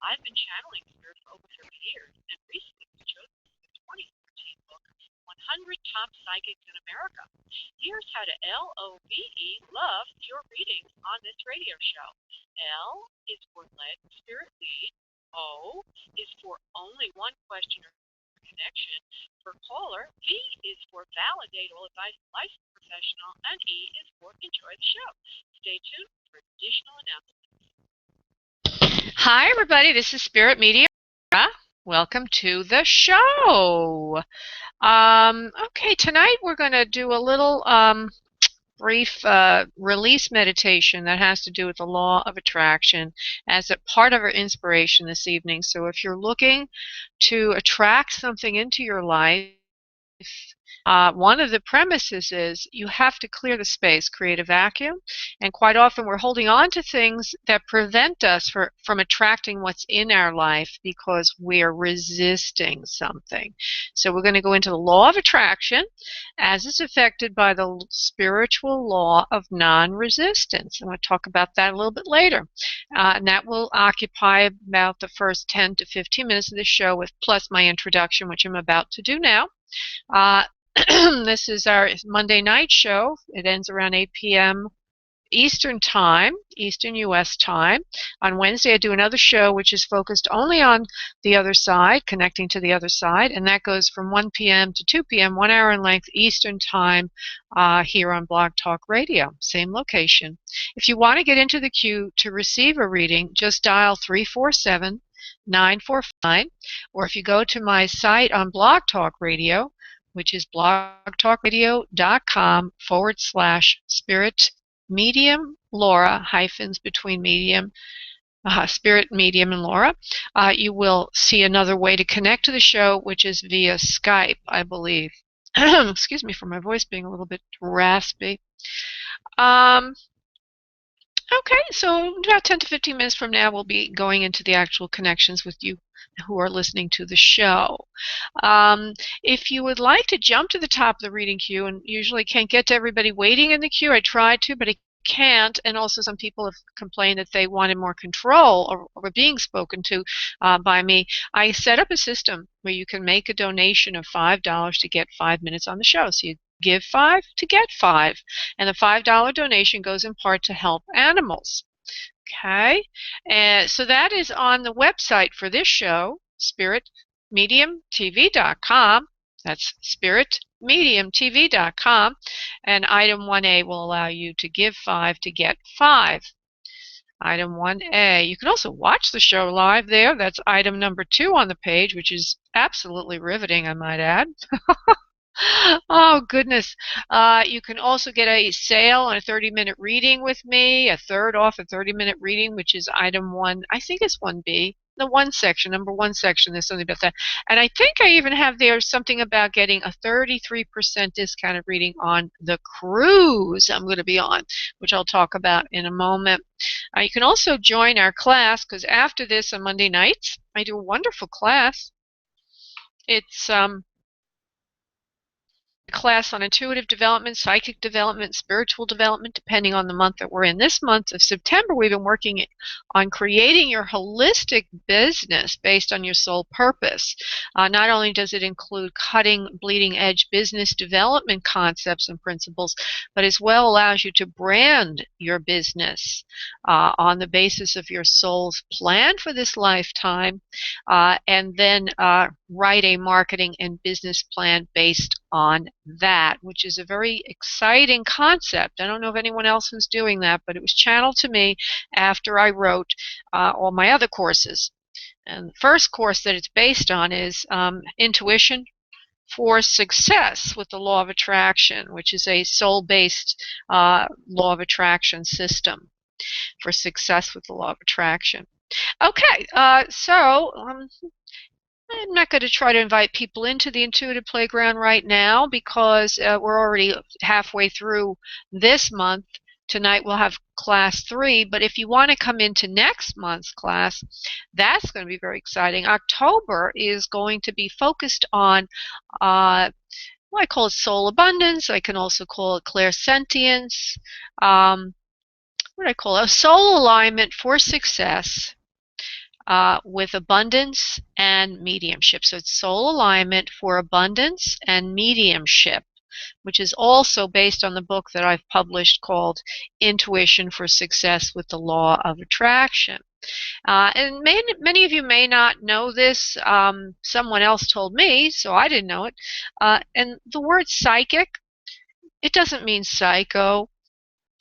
I've been channeling spirit for over 30 years, and recently was chosen for the 2014 book, 100 Top Psychics in America. Here's how to LOVE love your readings on this radio show. L is for led spirit lead. O is for only one question or connection per caller. V is for validate all advice licensed professional, and E is for enjoy the show. Stay tuned for additional announcements. Hi, everybody. This is Spirit Media. Welcome to the show. Okay, tonight we're going to do a little brief release meditation that has to do with the law of attraction as a part of our inspiration this evening. So if you're looking to attract something into your life, one of the premises is you have to clear the space, create a vacuum, and quite often we're holding on to things that prevent us from attracting what's in our life because we're resisting something. So we're going to go into the law of attraction as it's affected by the spiritual law of non-resistance. I'm going to talk about that a little bit later. And that will occupy about the first 10 to 15 minutes of the show, with plus my introduction, which I'm about to do now. This is our Monday night show. It ends around 8 p.m. Eastern time, Eastern U.S. time. On Wednesday, I do another show which is focused only on the other side, connecting to the other side, and that goes from 1 p.m. to 2 p.m., 1 hour in length Eastern time here on Blog Talk Radio, same location. If you want to get into the queue to receive a reading, just dial 347-945, or if you go to my site on Blog Talk Radio, which is blogtalkradio.com/spirit medium Laura, hyphens between medium, spirit medium and Laura, you will see another way to connect to the show, which is via Skype, I believe. Excuse me for my voice being a little bit raspy. Okay, so about 10 to 15 minutes from now, we'll be going into the actual connections with you who are listening to the show. If you would like to jump to the top of the reading queue, and usually can't get to everybody waiting in the queue, I try to, but I can't, and also some people have complained that they wanted more control over being spoken to by me. I set up a system where you can make a donation of $5 to get 5 minutes on the show. So you give 5 to get 5, and the $5 donation goes in part to help animals. Okay, and so that is on the website for this show, spiritmediumtv.com. That's spiritmediumtv.com, and item 1A will allow you to give 5 to get 5. Item 1A. You can also watch the show live there. That's item number 2 on the page, which is absolutely riveting, I might add. Oh, goodness. You can also get a sale on a 30-minute reading with me, a third off a 30-minute reading, which is item 1. I think it's 1B. The 1 section, number 1 section, there's something about that. And I think I even have there something about getting a 33% discounted reading on the cruise I'm going to be on, which I'll talk about in a moment. You can also join our class, because after this on Monday nights, I do a wonderful class. It's class on intuitive development, psychic development, spiritual development, depending on the month that we're in. This month of September, we've been working on creating your holistic business based on your soul purpose. Not only does it include cutting, bleeding edge business development concepts and principles, but as well allows you to brand your business on the basis of your soul's plan for this lifetime, and then write a marketing and business plan based on that, which is a very exciting concept. I don't know of anyone else who's doing that, but it was channeled to me after I wrote all my other courses. And the first course that it's based on is Intuition for Success with the Law of Attraction, which is a soul-based law of attraction system for success with the law of attraction. Okay, so I'm not going to try to invite people into the Intuitive Playground right now because we're already halfway through this month. Tonight we'll have class 3, but if you want to come into next month's class, that's going to be very exciting. October is going to be focused on, well, I call it soul abundance. I can also call it clairsentience. What do I call it? A soul alignment for success. with abundance and mediumship. So it's soul alignment for abundance and mediumship, which is also based on the book that I've published called Intuition for Success with the Law of Attraction. And many of you may not know this. Someone else told me, so I didn't know it. And the word psychic, it doesn't mean psycho.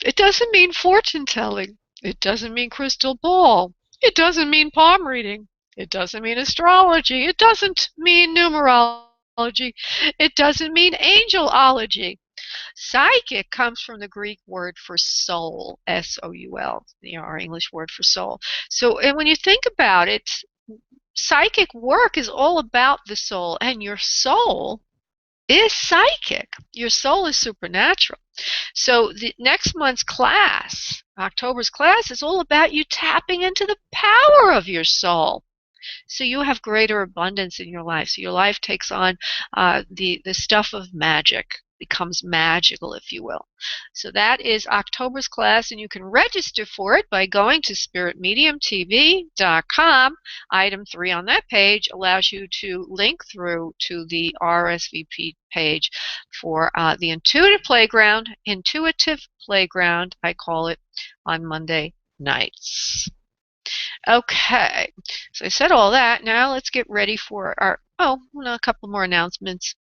It doesn't mean fortune telling. It doesn't mean crystal ball. It doesn't mean palm reading. It doesn't mean astrology. It doesn't mean numerology. It doesn't mean angelology. Psychic comes from the Greek word for soul, S-O-U-L, our English word for soul. So, and when you think about it, psychic work is all about the soul, and your soul is psychic. Your soul is supernatural. So the next month's class, October's class, is all about you tapping into the power of your soul. So you have greater abundance in your life. So your life takes on the stuff of magic, becomes magical, if you will. So that is October's class, and you can register for it by going to spiritmediumtv.com. Item 3 on that page allows you to link through to the RSVP page for the Intuitive Playground, I call it, on Monday nights. Okay, so I said all that. Now let's get ready for our, a couple more announcements.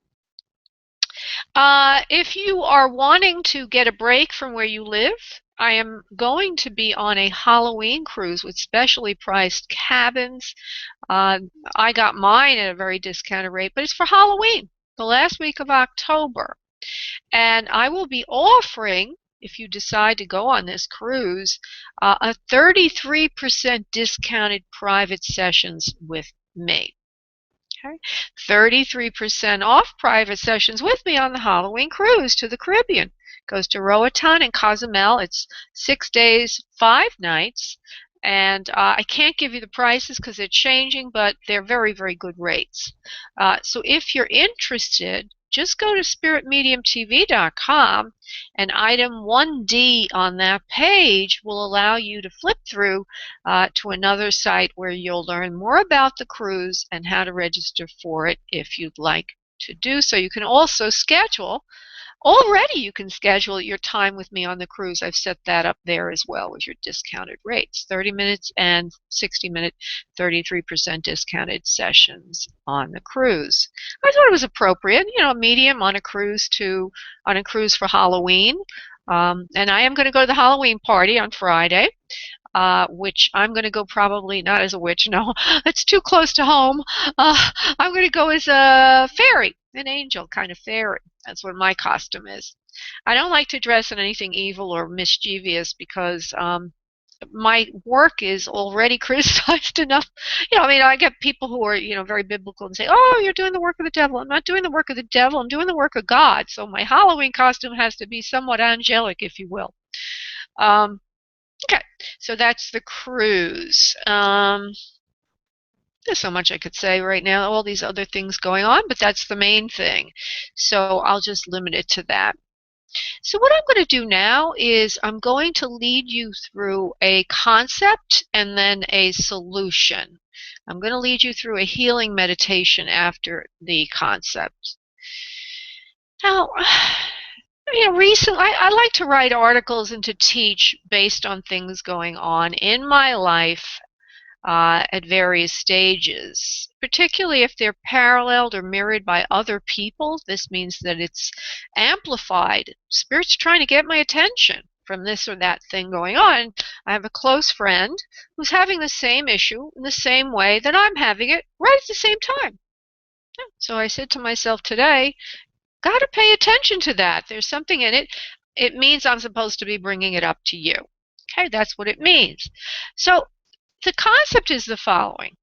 If you are wanting to get a break from where you live, I am going to be on a Halloween cruise with specially priced cabins. I got mine at a very discounted rate, but it's for Halloween, the last week of October. And I will be offering, if you decide to go on this cruise, a 33% discounted private sessions with me. Okay, 33% off private sessions with me on the Halloween cruise to the Caribbean. Goes to Roatan and Cozumel. It's 6 days, 5 nights. And I can't give you the prices because they're changing, but they're very, very good rates. So if you're interested, just go to spiritmediumtv.com, and item 1D on that page will allow you to flip through to another site where you'll learn more about the cruise and how to register for it if you'd like to do so. You can also schedule. Already you can schedule your time with me on the cruise. I've set that up there as well with your discounted rates. 30 minutes and 60-minute, 33% discounted sessions on the cruise. I thought it was appropriate, medium on a cruise for Halloween. And I am going to go to the Halloween party on Friday. Which I'm going to go probably not as a witch, no, it's too close to home. I'm going to go as a fairy, an angel kind of fairy. That's what my costume is. I don't like to dress in anything evil or mischievous because my work is already criticized enough. I get people who are, very biblical and say, oh, you're doing the work of the devil. I'm not doing the work of the devil. I'm doing the work of God. So my Halloween costume has to be somewhat angelic, if you will. Okay, so that's the cruise. There's so much I could say right now, all these other things going on, but that's the main thing. So I'll just limit it to that. So what I'm going to do now is I'm going to lead you through a concept and then a solution. I'm going to lead you through a healing meditation after the concept. Now, recently, I like to write articles and to teach based on things going on in my life at various stages, particularly if they're paralleled or mirrored by other people. This means that it's amplified. Spirit's trying to get my attention from this or that thing going on. I have a close friend who's having the same issue in the same way that I'm having it right at the same time. So I said to myself today, got to pay attention to that. There's something in it. It means I'm supposed to be bringing it up to you. Okay, that's what it means. So the concept is the following.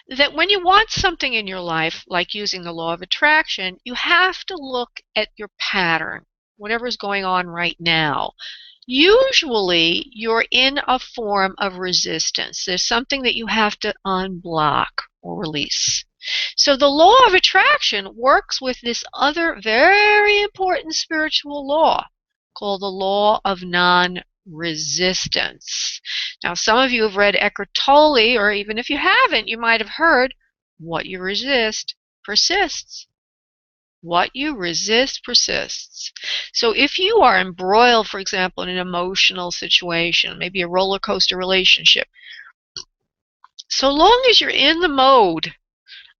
That when you want something in your life, like using the law of attraction, you have to look at your pattern, whatever's going on right now. Usually, you're in a form of resistance. There's something that you have to unblock or release. So the law of attraction works with this other very important spiritual law called the law of non-resistance. resistance. Now, some of you have read Eckhart Tolle, or even if you haven't, you might have heard, what you resist persists. What you resist persists. So if you are embroiled, for example, in an emotional situation, maybe a roller coaster relationship, so long as you're in the mode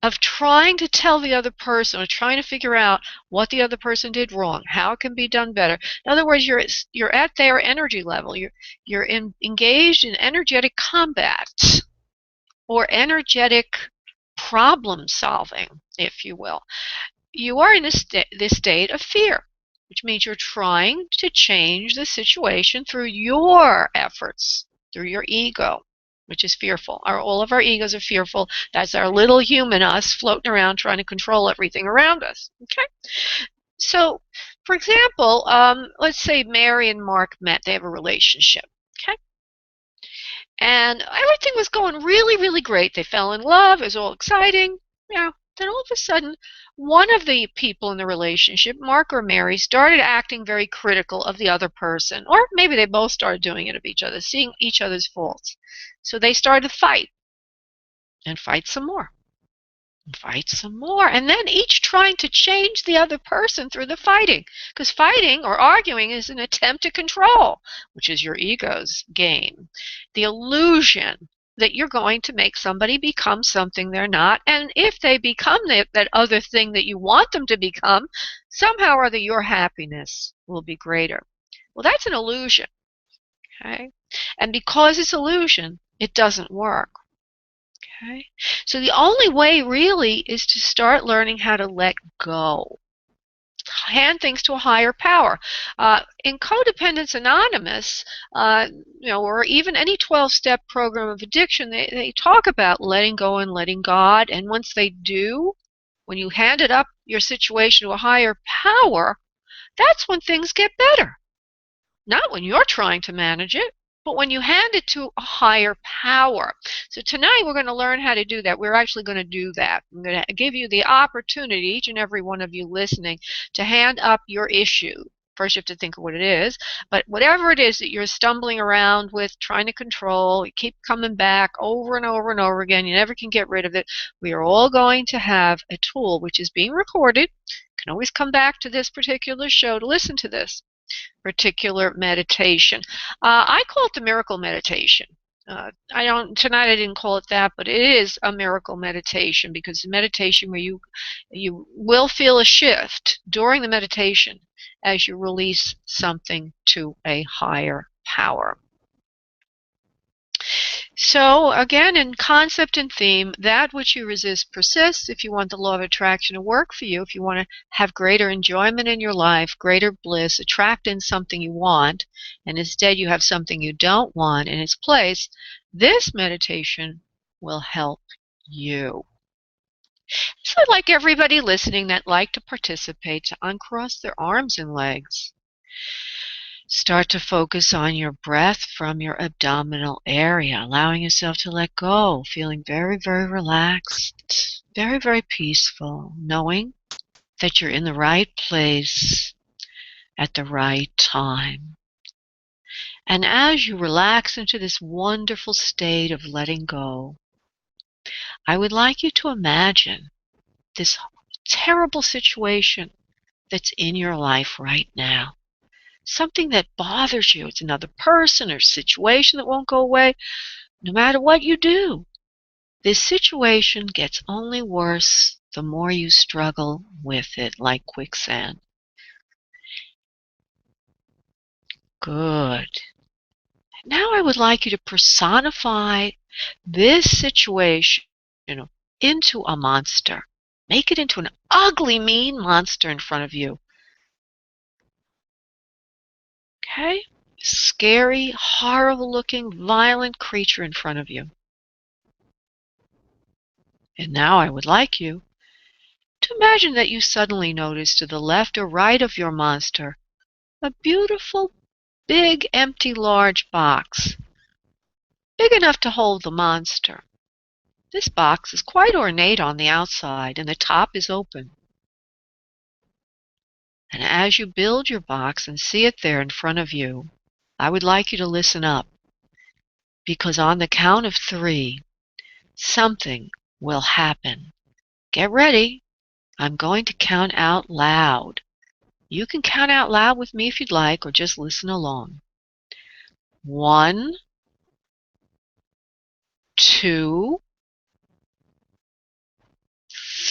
of trying to tell the other person or trying to figure out what the other person did wrong, how it can be done better. In other words, you're at their energy level. You're engaged in energetic combat or energetic problem solving, if you will. You are in this state of fear, which means you're trying to change the situation through your efforts, through your ego, which is fearful. All of our egos are fearful. That's our little human us floating around trying to control everything around us. Okay? So, for example, let's say Mary and Mark met. They have a relationship. Okay? And everything was going really, really great. They fell in love. It was all exciting. Then all of a sudden, one of the people in the relationship, Mark or Mary, started acting very critical of the other person. Or maybe they both started doing it of each other, seeing each other's faults. So they started to fight and fight some more. Fight some more, and then each trying to change the other person through the fighting. Because fighting or arguing is an attempt to control, which is your ego's game. The illusion that you're going to make somebody become something they're not, and if they become that other thing that you want them to become, somehow or other your happiness will be greater. Well, that's an illusion, okay? And because it's illusion, it doesn't work. Okay? So the only way really is to start learning how to let go. Hand things to a higher power. In Codependence Anonymous, or even any 12-step program of addiction, they talk about letting go and letting God. And once they do, when you handed up your situation to a higher power, that's when things get better. Not when you're trying to manage it, but when you hand it to a higher power. So tonight we're going to learn how to do that. We're actually going to do that. I'm going to give you the opportunity, each and every one of you listening, to hand up your issue. First you have to think of what it is, but whatever it is that you're stumbling around with, trying to control, you keep coming back over and over and over again, you never can get rid of it, we are all going to have a tool which is being recorded. You can always come back to this particular show to listen to this particular meditation. I call it the miracle meditation. Tonight I didn't call it that, but it is a miracle meditation because the meditation where you will feel a shift during the meditation as you release something to a higher power. So again, in concept and theme, that which you resist persists. If you want the law of attraction to work for you, if you want to have greater enjoyment in your life, greater bliss, attract in something you want, and instead you have something you don't want in its place, this meditation will help you. So I'd like everybody listening that like to participate to uncross their arms and legs. Start to focus on your breath from your abdominal area, allowing yourself to let go, feeling very, very relaxed, very, very peaceful, knowing that you're in the right place at the right time. And as you relax into this wonderful state of letting go, I would like you to imagine this terrible situation that's in your life right now. Something that bothers you. It's another person or situation that won't go away. No matter what you do, this situation gets only worse the more you struggle with it like quicksand. Good. Now I would like you to personify this situation into a monster. Make it into an ugly, mean monster in front of you. Okay? Scary, horrible-looking, violent creature in front of you. And now I would like you to imagine that you suddenly notice to the left or right of your monster a beautiful, big, empty, large box, big enough to hold the monster. This box is quite ornate on the outside, and the top is open. And as you build your box and see it there in front of you, I would like you to listen up, because on the count of 3, something will happen. Get ready. I'm going to count out loud. You can count out loud with me if you'd like, or just listen along. 1, 2,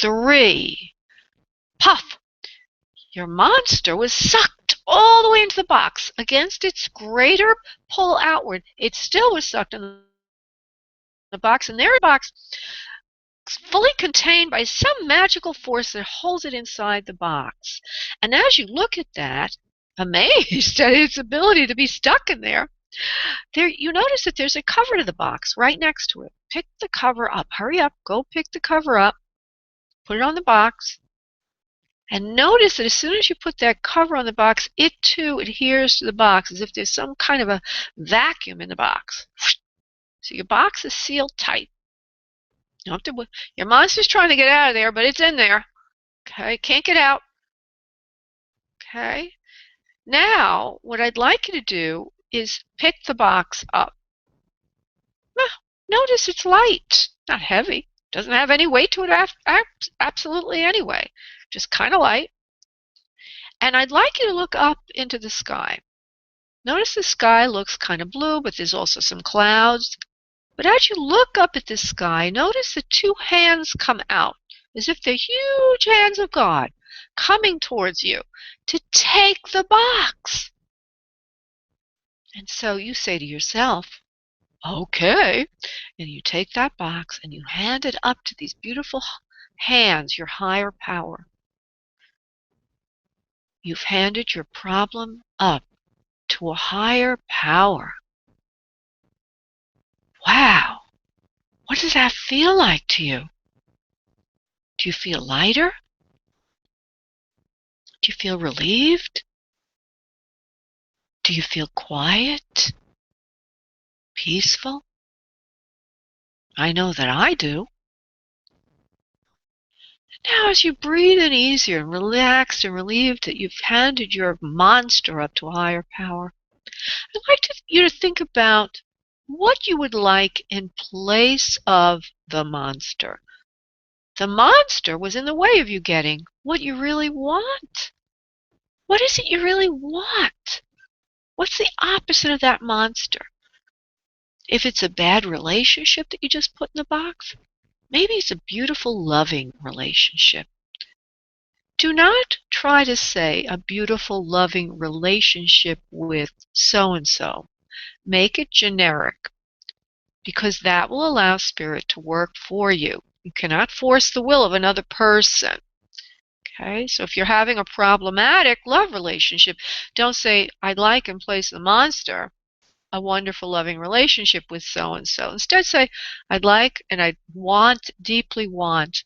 3. Puff! Your monster was sucked all the way into the box. Against its greater pull outward, it still was sucked in the box, and there the box, fully contained by some magical force that holds it inside the box. And as you look at that, amazed at its ability to be stuck in there, you notice that there's a cover to the box right next to it. Pick the cover up. Hurry up. Go pick the cover up. Put it on the box. And notice that as soon as you put that cover on the box, it too adheres to the box as if there's some kind of a vacuum in the box. So your box is sealed tight. You don't have to, your monster's trying to get out of there, but it's in there. Okay, can't get out. Okay. Now, what I'd like you to do is pick the box up. Notice it's light, not heavy. Doesn't have any weight to it absolutely anyway. Just kind of light. And I'd like you to look up into the sky. Notice the sky looks kind of blue, but there's also some clouds. But as you look up at the sky, notice the 2 hands come out, as if they're huge hands of God, coming towards you to take the box. And so you say to yourself, okay. And you take that box and you hand it up to these beautiful hands, your higher power. You've handed your problem up to a higher power. Wow. What does that feel like to you? Do you feel lighter? Do you feel relieved? Do you feel quiet? Peaceful? I know that I do. Now as you breathe in easier and relaxed and relieved that you've handed your monster up to a higher power, I'd like you to think about what you would like in place of the monster. The monster was in the way of you getting what you really want. What is it you really want? What's the opposite of that monster? If it's a bad relationship that you just put in the box, maybe it's a beautiful, loving relationship. Do not try to say a beautiful, loving relationship with so-and-so. Make it generic, because that will allow Spirit to work for you. You cannot force the will of another person. Okay, so if you're having a problematic love relationship, don't say, I'd like in place of the monster a wonderful, loving relationship with so-and-so. Instead say, I'd like and I want, deeply want,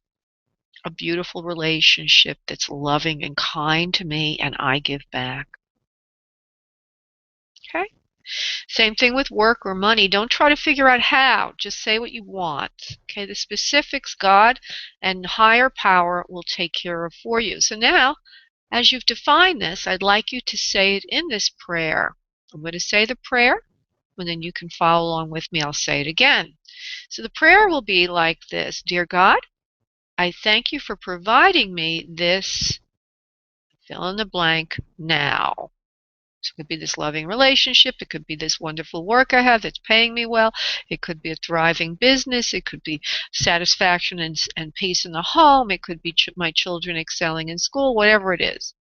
a beautiful relationship that's loving and kind to me and I give back. Okay? Same thing with work or money. Don't try to figure out how. Just say what you want. Okay? The specifics God and higher power will take care of for you. So now, as you've defined this, I'd like you to say it in this prayer. I'm going to say the prayer, and then you can follow along with me. I'll say it again. So the prayer will be like this. Dear God, I thank you for providing me this, fill in the blank, now. So it could be this loving relationship. It could be this wonderful work I have that's paying me well. It could be a thriving business. It could be satisfaction and peace in the home. It could be my children excelling in school, whatever it is.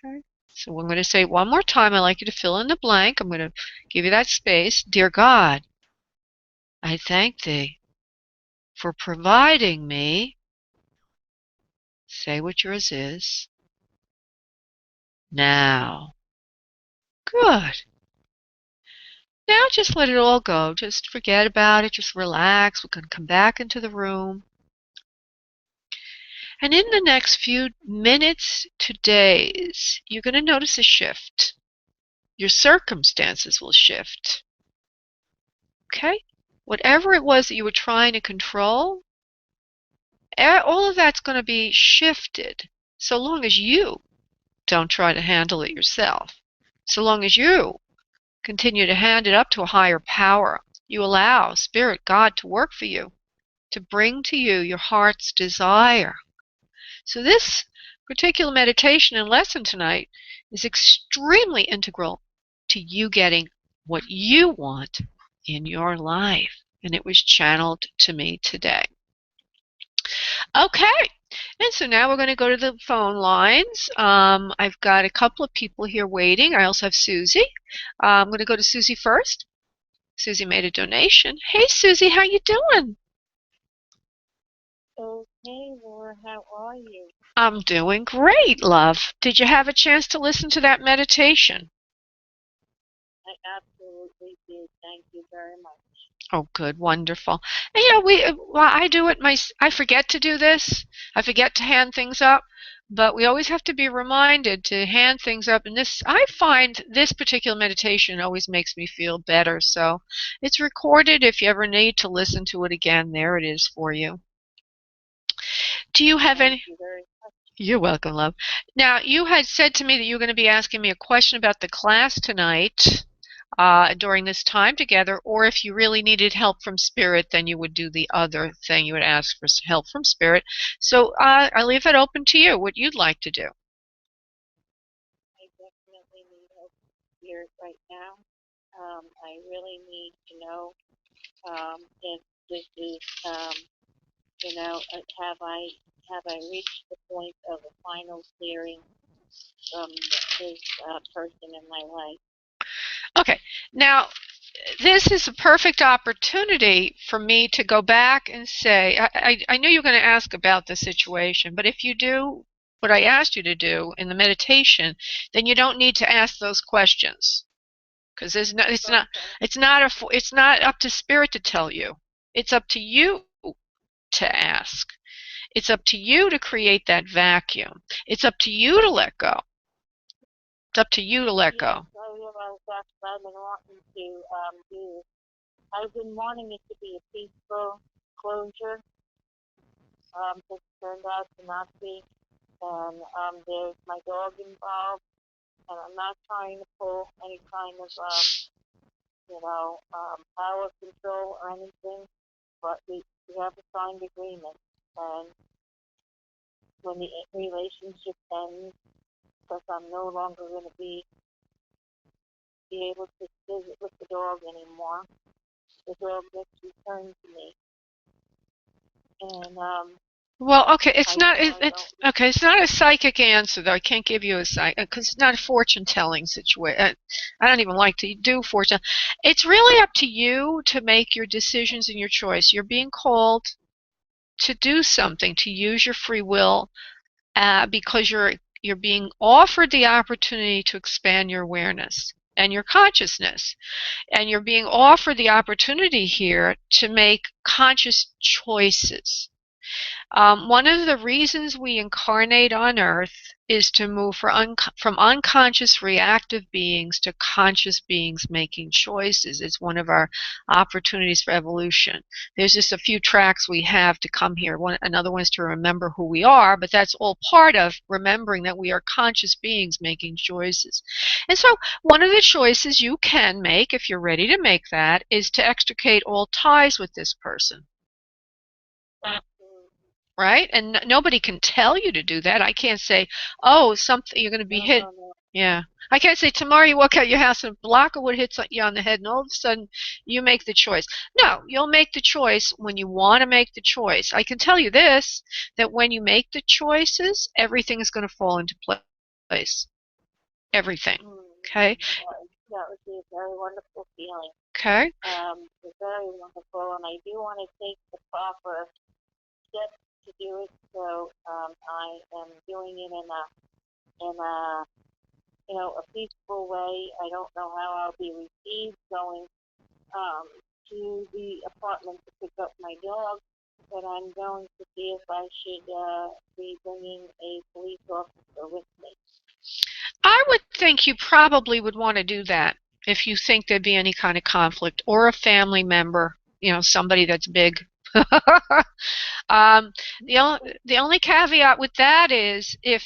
Okay. So I'm going to say it one more time. I'd like you to fill in the blank. I'm going to give you that space. Dear God, I thank thee for providing me, say what yours is, now. Good. Now just let it all go. Just forget about it. Just relax. We're going to come back into the room. And in the next few minutes to days, you're going to notice a shift. Your circumstances will shift. Okay? Whatever it was that you were trying to control, all of that's going to be shifted so long as you don't try to handle it yourself. So long as you Continue to hand it up to a higher power. You allow Spirit, God, to work for you, to bring to you your heart's desire. So this particular meditation and lesson tonight is extremely integral to you getting what you want in your life. And it was channeled to me today. Okay, and so now we're going to go to the phone lines. I've got a couple of people here waiting. I also have Susie. I'm going to go to Susie first. Susie made a donation. Hey, Susie, how you doing? Okay, Laura, how are you? I'm doing great, love. Did you have a chance to listen to that meditation? I absolutely did. Thank you very much. Oh, good, wonderful. And I do it. I forget to do this. I forget to hand things up, but we always have to be reminded to hand things up. And I find this particular meditation always makes me feel better. So it's recorded. If you ever need to listen to it again, there it is for you. Do you have any? Thank you very much. You're welcome, love. Now, you had said to me that you were going to be asking me a question about the class tonight. During this time together, or if you really needed help from Spirit, then you would do the other thing. You would ask for help from Spirit. So I leave it open to you what you'd like to do. I definitely need help here right now. I really need to know if this is, have I reached the point of a final clearing from this person in my life? Okay, now this is a perfect opportunity for me to go back and say, I knew you were going to ask about the situation, but if you do what I asked you to do in the meditation, then you don't need to ask those questions, because it's not up to Spirit to tell you. It's up to you to ask. It's up to you to create that vacuum. It's up to you to let go. It's up to you to let go. I realize that's what I've been wanting to do. I've been wanting it to be a peaceful closure. This turned out to not be. And there's my dog involved. And I'm not trying to pull any kind of, power control or anything. But we have a signed agreement. And when the relationship ends, because I'm no longer going to be able to visit with the dog anymore, the dog gets returned to me. And well, okay, it's not a psychic answer though. I can't give you a psychic because it's not a fortune telling situation. I don't even like to do fortune. It's really up to you to make your decisions and your choice. You're being called to do something, to use your free will, because you're being offered the opportunity to expand your awareness and your consciousness. And you're being offered the opportunity here to make conscious choices. One of the reasons we incarnate on Earth is to move from unconscious reactive beings to conscious beings making choices. It's one of our opportunities for evolution. There's just a few tracks we have to come here. Another one is to remember who we are, but that's all part of remembering that we are conscious beings making choices. And so one of the choices you can make, if you're ready to make that, is to extricate all ties with this person. Right? And nobody can tell you to do that. I can't say, oh, something you're going to be hit. No. Yeah. I can't say tomorrow you walk out your house and a block of wood hits you on the head and all of a sudden you make the choice. No, you'll make the choice when you want to make the choice. I can tell you this, that when you make the choices, everything is going to fall into place. Everything. Okay? That would be a very wonderful feeling. Okay. It's very wonderful, and I do want to take the proper steps to do it. So I am doing it in a peaceful way. I don't know how I'll be received going to the apartment to pick up my dog, but I'm going to see if I should be bringing a police officer with me. I would think you probably would want to do that if you think there'd be any kind of conflict, or a family member, somebody that's big. The only caveat with that is if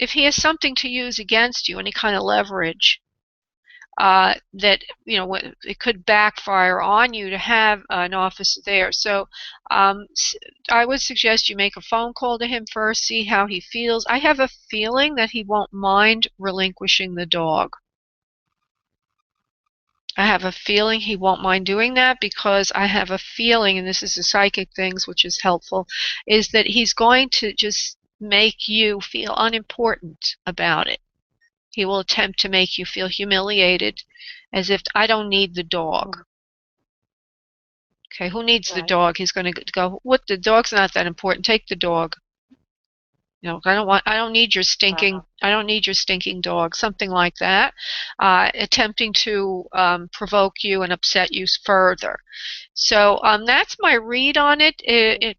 if he has something to use against you, any kind of leverage, that it could backfire on you to have an officer there. So I would suggest you make a phone call to him first, see how he feels. I have a feeling that he won't mind relinquishing the dog. I have a feeling he won't mind doing that, because I have a feeling, and this is the psychic things, which is helpful, is that he's going to just make you feel unimportant about it. He will attempt to make you feel humiliated, as if, I don't need the dog. Okay, who needs the dog? He's going to go, what, the dog's not that important. Take the dog. I don't need your stinking, I don't need your stinking dog. Something like that, attempting to provoke you and upset you further. So that's my read on it.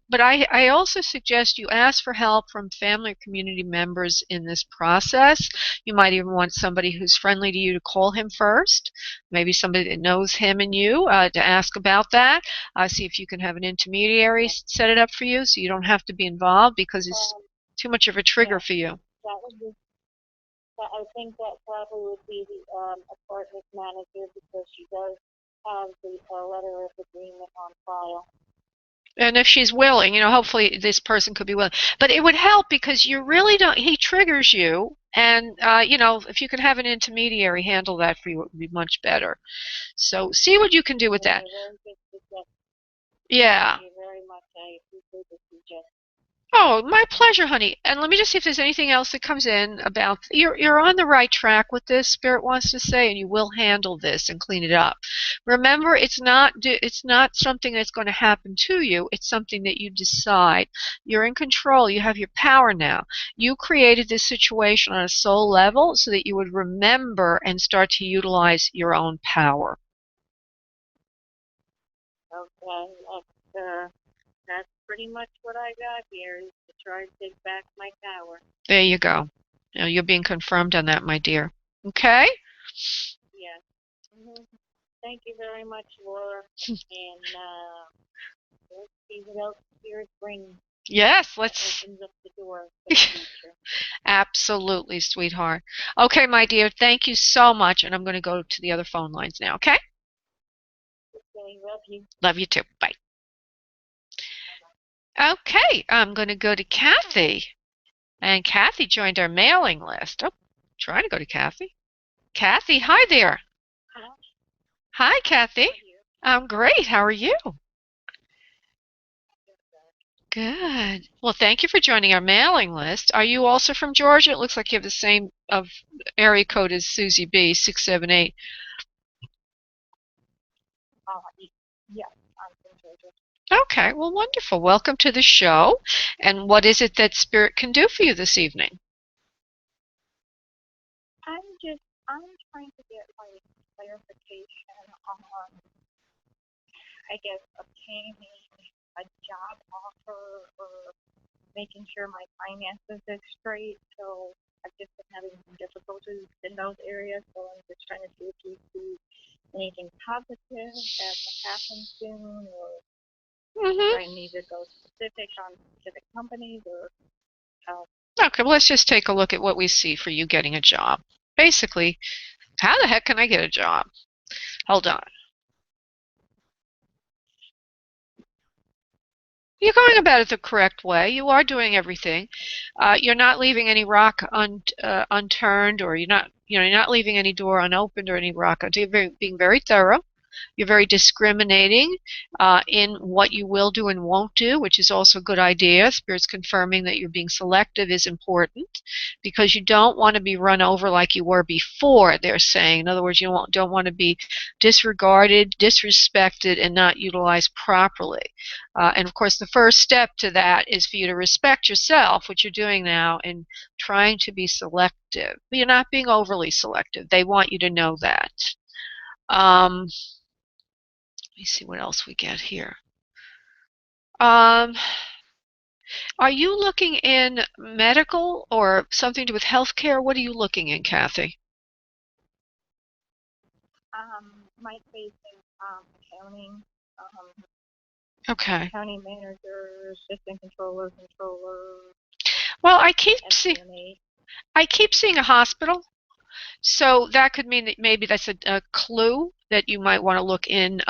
But I also suggest you ask for help from family or community members in this process. You might even want somebody who's friendly to you to call him first, maybe somebody that knows him and you, to ask about that. See if you can have an intermediary set it up for you, so you don't have to be involved, because it's too much of a trigger for you. That would be. I think that probably would be the apartment manager, because she does have the letter of agreement on file. And if she's willing, hopefully this person could be willing. But it would help, because you really don't, he triggers you, and, if you can have an intermediary handle that for you, it would be much better. So see what you can do with that. Yeah. Thank you very much. I appreciate the suggestion. Oh, my pleasure, honey. And let me just see if there's anything else that comes in about, you're on the right track with this, Spirit wants to say, and you will handle this and clean it up. Remember, it's not something that's going to happen to you. It's something that you decide. You're in control. You have your power now. You created this situation on a soul level so that you would remember and start to utilize your own power. Okay, that's pretty much what I got here, is to try to take back my power. There you go. You're being confirmed on that, my dear. Okay? Yes. Thank you very much, Laura. And let's see what else Spirit brings. Yes, let's. Opens up the door for the future. Absolutely, sweetheart. Okay, my dear, thank you so much. And I'm going to go to the other phone lines now, okay? Okay, love you. Love you too. Bye. Okay, I'm going to go to Kathy. And Kathy joined our mailing list. Oh, trying to go to Kathy. Kathy, hi there. Hello. Hi, Kathy. I'm great. How are you? Good. Well, thank you for joining our mailing list. Are you also from Georgia? It looks like you have the same area code as Susie B, 678. Yeah, I'm from Georgia. Okay, well, wonderful. Welcome to the show. And what is it that Spirit can do for you this evening? I'm trying to get clarification on, I guess, obtaining a job offer, or making sure my finances are straight. So I've just been having some difficulties in those areas. So I'm just trying to see if you see anything positive that will happen soon, or do I need to go specific on specific companies, or how? Okay, well, let's just take a look at what we see for you getting a job. Basically, how the heck can I get a job? Hold on. You're going about it the correct way. You are doing everything. You're not leaving any rock unturned, or you're not leaving any door unopened or any rock. You're being very thorough. You're very discriminating in what you will do and won't do, which is also a good idea. Spirit's confirming that you're being selective is important, because you don't want to be run over like you were before, they're saying. In other words, you don't want to be disregarded, disrespected, and not utilized properly. And of course, the first step to that is for you to respect yourself, which you're doing now, and trying to be selective. But you're not being overly selective. They want you to know that. Let me see what else we get here. Are you looking in medical or something to do with healthcare? What are you looking in, Kathy? My case is accounting. Okay. Accounting manager, assistant controller. Well, I keep seeing. I keep seeing a hospital. So that could mean that maybe that's a clue that you might want to look in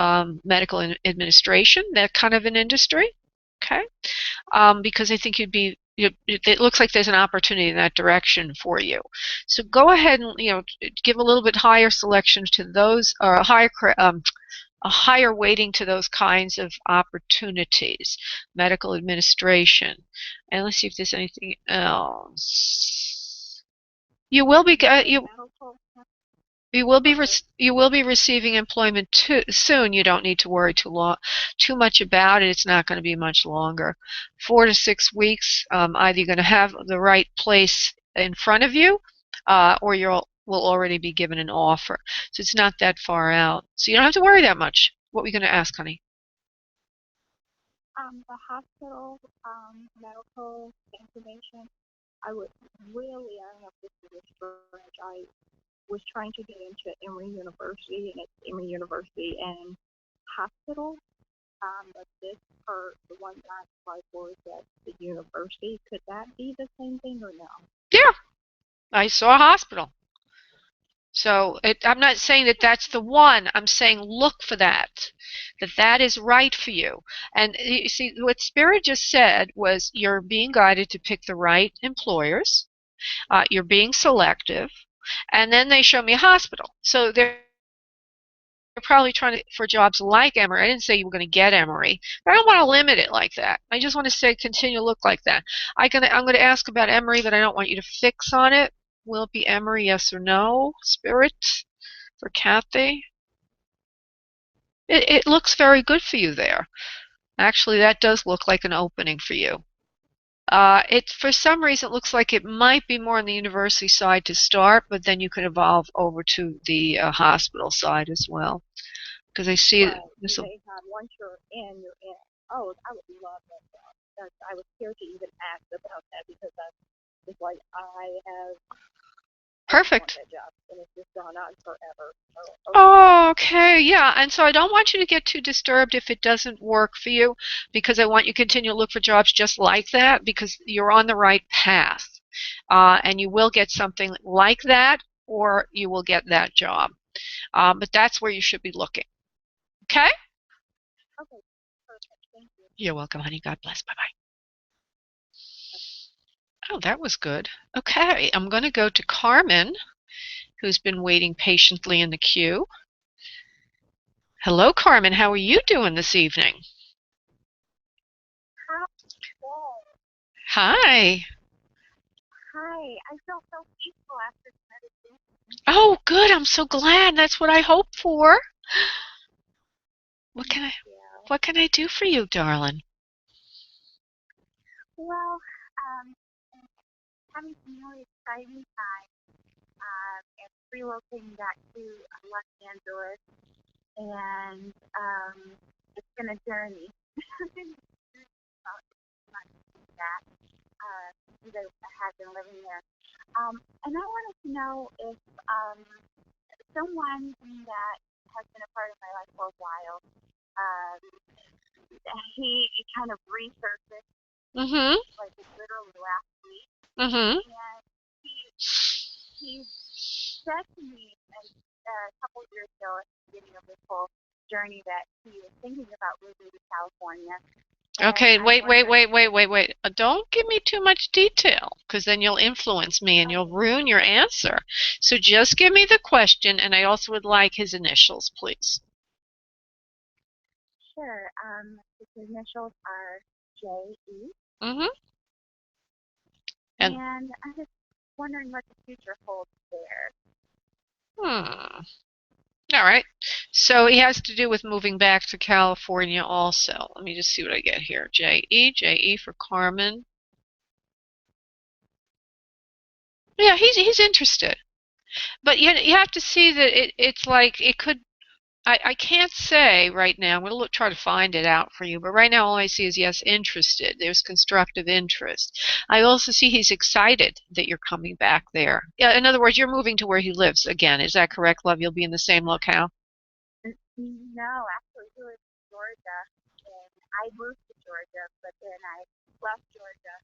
medical administration, that kind of an industry. Okay. Because I think it looks like there's an opportunity in that direction for you. So go ahead and give a little bit higher selection to those, or a higher weighting to those kinds of opportunities, medical administration. And let's see if there's anything else. You will be you will be receiving employment soon. You don't need to worry too much about it. It's not going to be much longer. 4 to 6 weeks. Either you're going to have the right place in front of you, or will already be given an offer. So it's not that far out. So you don't have to worry that much. What were you going to ask, honey? The hospital, medical information. I don't know if this is a stretch. I was trying to get into Emory University, and it's Emory University and hospital. But this part, the one that I applied for, is at the university. Could that be the same thing or no? Yeah, I saw a hospital. So I'm not saying that that's the one. I'm saying look for that is right for you. And you see, what Spirit just said was you're being guided to pick the right employers. You're being selective. And then they show me a hospital. So they're probably trying to for jobs like Emory. I didn't say you were going to get Emory, but I don't want to limit it like that. I just want to say continue to look like that. I'm going to ask about Emory, but I don't want you to fix on it. Will it be Emory, yes or no? Spirit for Kathy. It looks very good for you there. Actually, that does look like an opening for you. For some reason, it looks like it might be more on the university side to start, but then you could evolve over to the hospital side as well. Because I see right. this. They have once you're in, you're in. Oh, I would love that. I was scared to even ask about that because it's like I have. Perfect. That job, and it's just gone on forever. So, okay, yeah. And so I don't want you to get too disturbed if it doesn't work for you, because I want you to continue to look for jobs just like that, because you're on the right path. And you will get something like that, or you will get that job. But that's where you should be looking. Okay? Okay, perfect. Thank you. You're welcome, honey. God bless. Bye-bye. Oh, that was good. Okay, I'm going to go to Carmen, who's been waiting patiently in the queue. Hello, Carmen. How are you doing this evening? Hi. Hi. I feel so peaceful after the meditation. Oh, good. I'm so glad. That's what I hoped for. What can I do for you, darling? Well, um, having some really exciting time. And relocating back to Los Angeles, and it's been a journey. that I have been living there. And I wanted to know if someone that has been a part of my life for a while, um, he kind of resurfaced, like literally last week, and he said to me a couple of years ago at the beginning of this whole journey that he was thinking about moving to California. Okay, wait. Don't give me too much detail, because then you'll influence me and you'll ruin your answer. So just give me the question, and I also would like his initials, please. Sure. His initials are J.E. And I'm just wondering what the future holds there. All right. So he has to do with moving back to California also. Let me just see what I get here. J.E. for Carmen. Yeah, he's interested. But you have to see that it's like it could. I can't say right now. I'm going to try to find it out for you. But right now, all I see is yes, interested. There's constructive interest. I also see he's excited that you're coming back there. Yeah, in other words, you're moving to where he lives again. Is that correct, love? You'll be in the same locale? No, actually, he lives in Georgia, and I moved to Georgia, but then I left Georgia.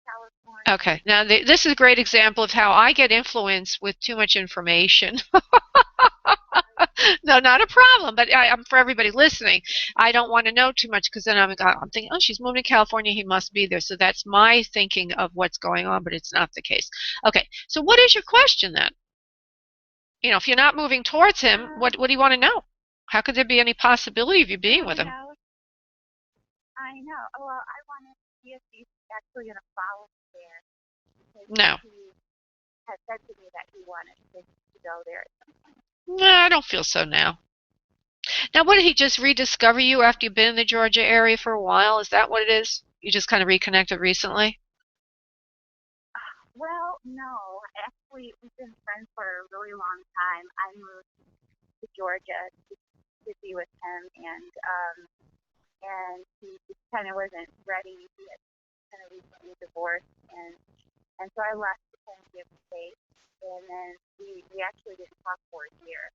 California. Okay. Now, this is a great example of how I get influenced with too much information. No, not a problem, but I'm for everybody listening. I don't want to know too much because then I'm thinking, oh, she's moving to California. He must be there. So that's my thinking of what's going on, but it's not the case. Okay. So what is your question then? You know, if you're not moving towards him, what do you want to know? How could there be any possibility of you being with him? I know. Well, I want to see if he's actually going to follow me there. No. He has said to me that he wanted to go there. No, I don't feel so now. Now, what did he just rediscover you after you've been in the Georgia area for a while? Is that what it is? You just kind of reconnected recently? Well, no. Actually, we've been friends for a really long time. I moved to Georgia to be with him, and he just kind of wasn't ready. He had kind of recently divorced, and so I left to kind of give space, and then we actually didn't talk for a year,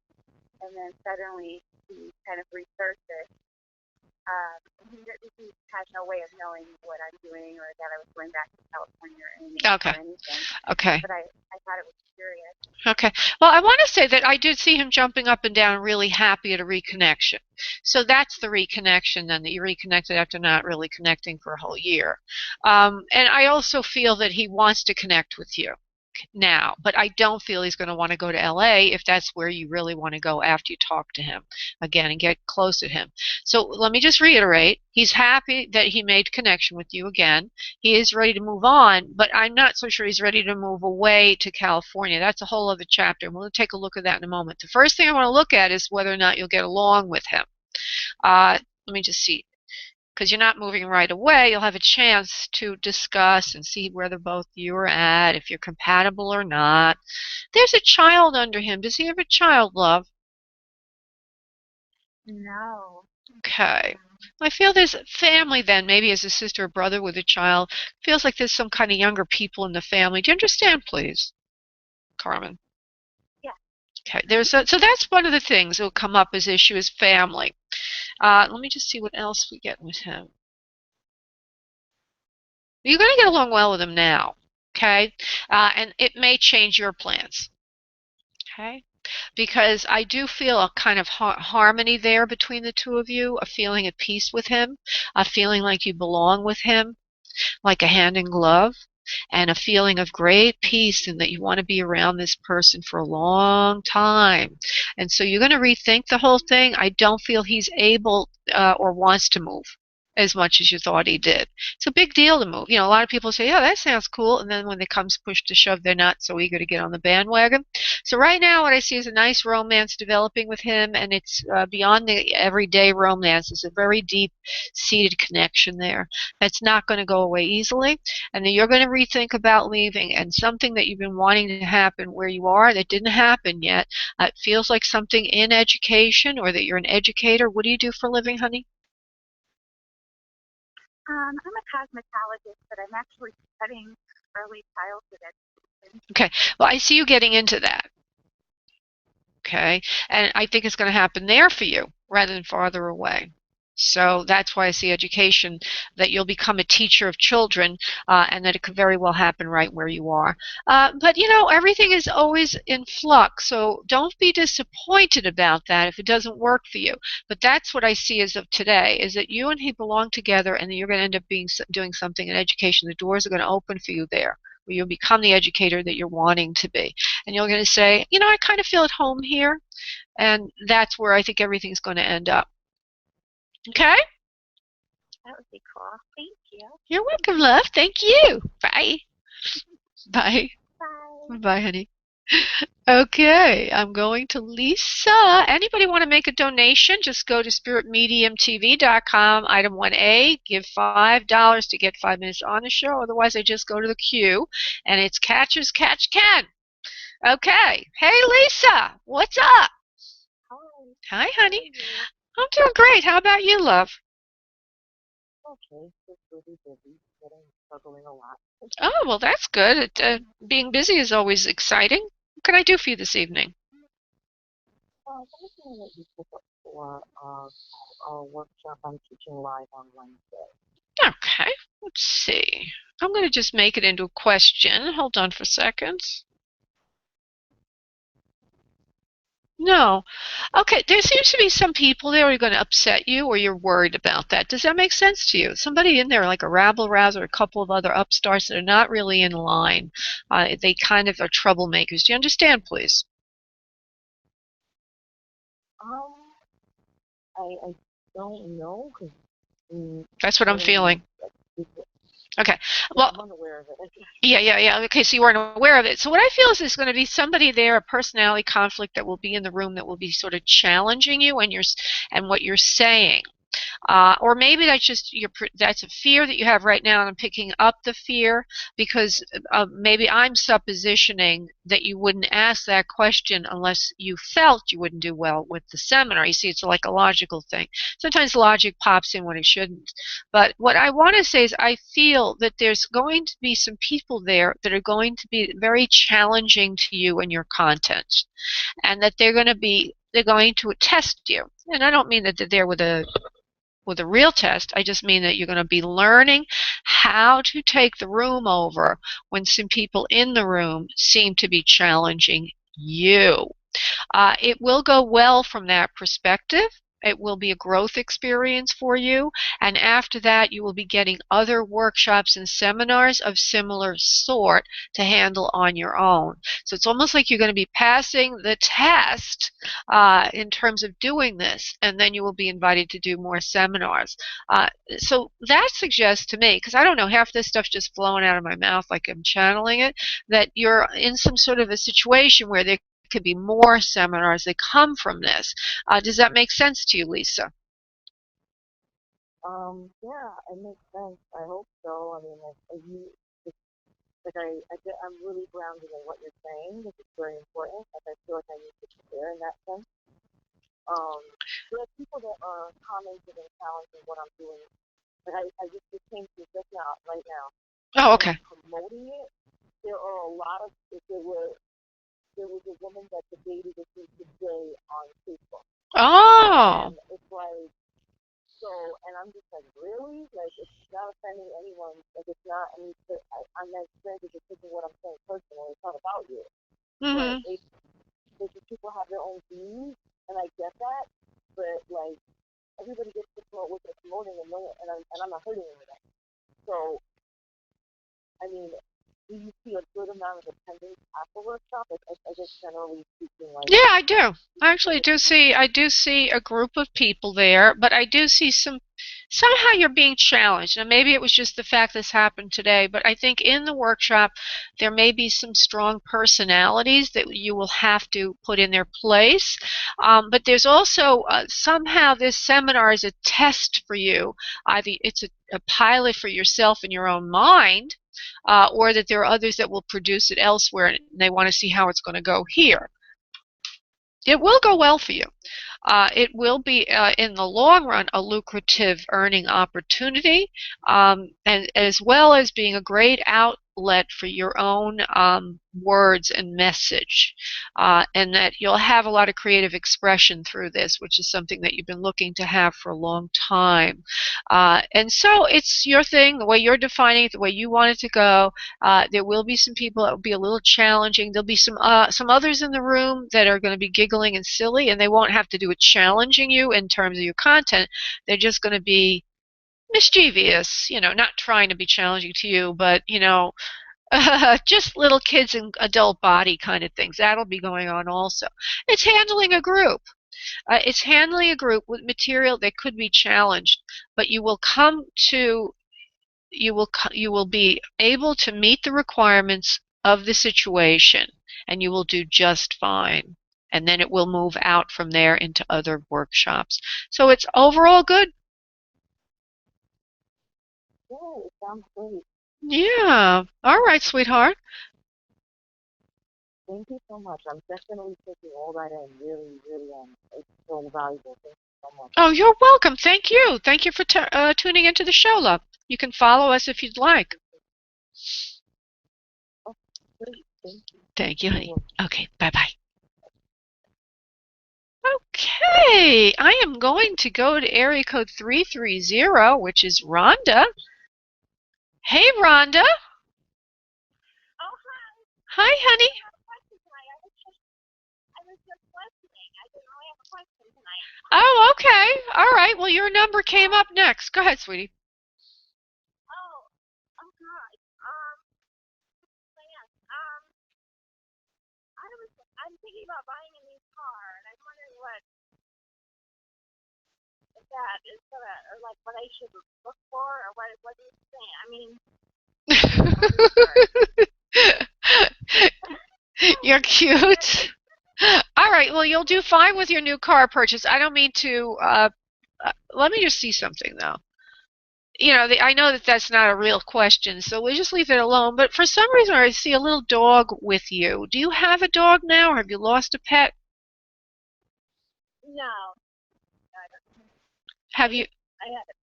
and then suddenly he kind of resurfaced. He has no way of knowing what I'm doing or that I was going back to California or anything. Okay. But I thought it was curious. Okay. Well, I want to say that I did see him jumping up and down, really happy at a reconnection. So that's the reconnection then, that you reconnected after not really connecting for a whole year. And I also feel that he wants to connect with you now, but I don't feel he's going to want to go to LA if that's where you really want to go after you talk to him again and get close to him. So let me just reiterate, he's happy that he made connection with you again. He is ready to move on, but I'm not so sure he's ready to move away to California. That's a whole other chapter, and we'll take a look at that in a moment. The first thing I want to look at is whether or not you'll get along with him. Let me just see, because you're not moving right away, you'll have a chance to discuss and see where the both you are at, if you're compatible or not. There's a child under him. Does he have a child, love? No. Okay. I feel there's a family then, maybe as a sister or brother with a child. Feels like there's some kind of younger people in the family. Do you understand, please, Carmen? Yeah. Okay. So that's one of the things that will come up as issue is family. Let me just see what else we get with him. You're going to get along well with him now, okay? And it may change your plans, okay? Because I do feel a kind of harmony there between the two of you, a feeling at peace with him, a feeling like you belong with him, like a hand in glove, and a feeling of great peace and that you want to be around this person for a long time. And so you're going to rethink the whole thing. I don't feel he's able or wants to move as much as you thought he did. It's a big deal to move. You know, a lot of people say, yeah, that sounds cool. And then when it comes push to shove, they're not so eager to get on the bandwagon. So right now what I see is a nice romance developing with him, and it's beyond the everyday romance. It's a very deep-seated connection there that's not going to go away easily. And then you're going to rethink about leaving, and something that you've been wanting to happen where you are that didn't happen yet. It feels like something in education, or that you're an educator. What do you do for a living, honey? I'm a cosmetologist, but I'm actually studying early childhood education. Okay. Well, I see you getting into that. Okay. And I think it's going to happen there for you rather than farther away. So that's why I see education, that you'll become a teacher of children, and that it could very well happen right where you are. But you know, everything is always in flux, so don't be disappointed about that if it doesn't work for you. But that's what I see as of today, is that you and he belong together, and that you're going to end up doing something in education. The doors are going to open for you there, where you'll become the educator that you're wanting to be. And you're going to say, you know, I kind of feel at home here, and that's where I think everything's going to end up. Okay? That would be cool. Thank you. You're welcome, love. Thank you. Bye. Bye. Bye. Bye, honey. Okay, I'm going to Lisa. Anybody want to make a donation? Just go to spiritmediumtv.com, item 1A, give $5 to get 5 minutes on the show. Otherwise, I just go to the queue, and it's catchers catch can. Okay. Hey, Lisa. What's up? Hi. Hi, honey. I'm doing great. How about you, love? Okay, just really busy, struggling a lot. Oh, well, that's good. Being busy is always exciting. What can I do for you this evening? I'm going to let you pick up for a workshop I'm teaching live on Wednesday. Okay, let's see. I'm going to just make it into a question. Hold on for a second. No. Okay, there seems to be some people there who are going to upset you or you're worried about that. Does that make sense to you? Somebody in there like a rabble-rouser, a couple of other upstarts that are not really in line. They kind of are troublemakers. Do you understand, please? I don't know, because That's what I'm feeling. Okay. yeah, Well, I'm unaware of it. yeah. Okay, so you weren't aware of it. So what I feel is there's going to be somebody there, a personality conflict that will be in the room that will be sort of challenging you and what you're saying. Or maybe that's just that's a fear that you have right now, and I'm picking up the fear because maybe I'm suppositioning that you wouldn't ask that question unless you felt you wouldn't do well with the seminar. You see, it's like a logical thing. Sometimes logic pops in when it shouldn't. But what I want to say is I feel that there's going to be some people there that are going to be very challenging to you and your content, and that they're going to test you. And I don't mean that they're there with a real test. I just mean that you're going to be learning how to take the room over when some people in the room seem to be challenging you. It will go well from that perspective. It will be a growth experience for you. And after that, you will be getting other workshops and seminars of similar sort to handle on your own. So it's almost like you're going to be passing the test in terms of doing this, and then you will be invited to do more seminars. So that suggests to me, because I don't know, half this stuff's just flowing out of my mouth like I'm channeling it, that you're in some sort of a situation where there could be more seminars that come from this. Does that make sense to you, Lisa? Yeah, it makes sense. I hope so. I mean, I'm really grounded in what you're saying, which is very important. Like, I feel like I need to share in that sense. There are people that are commenting and challenging what I'm doing. But I just it came to just now, right now. Oh, When okay. I'm promoting it, there are a lot of there was a woman that debated with me today on Facebook. Oh. And it's like, so, and I'm just like, really? Like, it's not offending anyone. Like, it's not, I mean, I'm not stranger to taking what I'm saying personally. It's not about you. But Mm-hmm. just people have their own views, and I get that. But, like, everybody gets to promote what they're promoting, and I'm not hurting anything. So, I mean, do you see a good amount of attendance at the workshop? I guess generally speaking, like, Yeah, I do. I actually do see a group of people there, but I do see somehow you're being challenged. And maybe it was just the fact this happened today, but I think in the workshop there may be some strong personalities that you will have to put in their place. But there's also somehow this seminar is a test for you. Either it's a pilot for yourself in your own mind, or that there are others that will produce it elsewhere and they want to see how it's going to go here. It will go well for you. It will be, in the long run, a lucrative earning opportunity, and as well as being a great outlet for your own words and message, and that you'll have a lot of creative expression through this, which is something that you've been looking to have for a long time. And so it's your thing, the way you're defining it, the way you want it to go. There will be some people that will be a little challenging. There'll be some others in the room that are going to be giggling and silly, and they won't have to do with challenging you in terms of your content. They're just going to be mischievous, not trying to be challenging to you, but just little kids and adult body kind of things. That'll be going on also. It's handling a group. It's handling a group with material that could be challenged, but you will be able to meet the requirements of the situation, and you will do just fine. And then it will move out from there into other workshops. So it's overall good. yeah, it sounds great. Yeah. All right, sweetheart. Thank you so much. I'm definitely taking all that in. Really, really, it's so valuable. Thank you so much. Oh, you're welcome. Thank you. Thank you for tuning into the show, love. You can follow us if you'd like. Oh, great. Thank you. Thank you, honey. Okay, bye-bye. Okay, I am going to go to area code 330, which is Rhonda. Hey, Rhonda. Oh, hi. Hi, I honey. don't have a question tonight. I was just listening. I didn't really have a question tonight. Oh, okay. All right. Well, your number came up next. Go ahead, sweetie. Oh, oh God. Man. I'm thinking about buying a new car, and I'm wondering what that is gonna, or like what I should look for, or what do you think? I mean, how do you start? You're cute. All right. Well, you'll do fine with your new car purchase. I don't mean to. Let me just see something though. I know that that's not a real question, so we'll just leave it alone. But for some reason, I see a little dog with you. Do you have a dog now, or have you lost a pet? No, I don't. Have you? I had a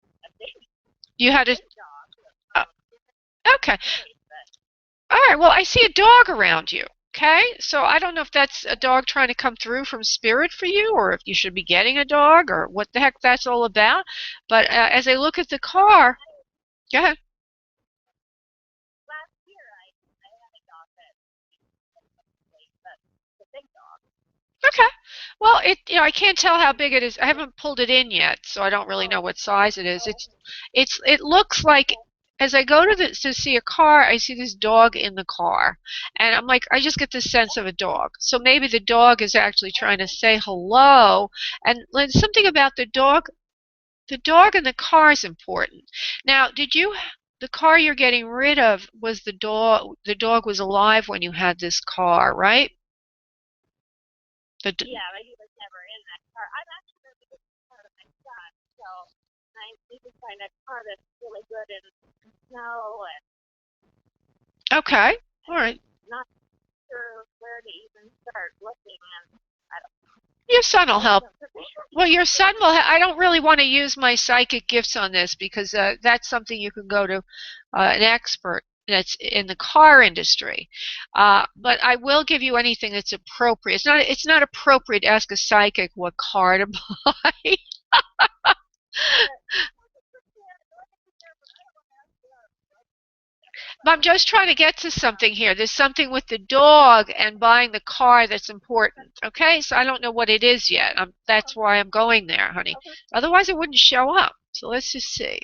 You had a? big dog. Uh, okay. But All right. Well, I see a dog around you. Okay. So I don't know if that's a dog trying to come through from spirit for you, or if you should be getting a dog, or what the heck that's all about. But as I look at the car, go ahead. last year I had a dog that but the big dog. Okay. Well, I can't tell how big it is. I haven't pulled it in yet, so I don't really know what size it is. It looks like as I go to see a car, I see this dog in the car, and I'm like, I just get the sense of a dog. So maybe the dog is actually trying to say hello, and like, something about the dog in the car is important. Now, the car you're getting rid of was the dog was alive when you had this car, right? The, Yeah, but he was never in that car. I'm actually going to get the car to my son, so I need to find a car that's really good in snow, okay. All and right. not sure where to even start looking. And I don't Your son will I help. wasn't prepared. Well, your son will. I don't really want to use my psychic gifts on this because that's something you can go to an expert that's in the car industry. But I will give you anything that's appropriate. It's not appropriate to ask a psychic what car to buy. But I wasn't prepared. I wasn't prepared, but I don't want to ask you. But I'm just trying to get to something here. There's something with the dog and buying the car that's important. Okay, so I don't know what it is yet. That's why I'm going there, honey. Otherwise, it wouldn't show up. So let's just see.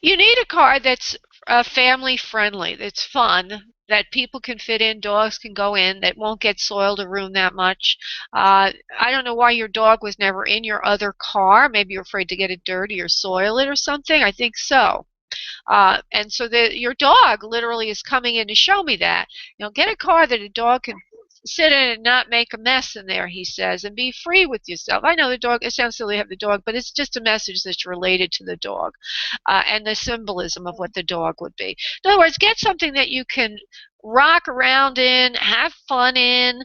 You need a car that's family friendly, that's fun, that people can fit in, dogs can go in, that won't get soiled or ruined that much. I don't know why your dog was never in your other car. Maybe you're afraid to get it dirty or soil it or something. I think so. And so your dog literally is coming in to show me that. Get a car that a dog can sit in and not make a mess in there, he says, and be free with yourself. I know the dog, it sounds silly to have the dog, but it's just a message that's related to the dog and the symbolism of what the dog would be. In other words, get something that you can rock around in, have fun in,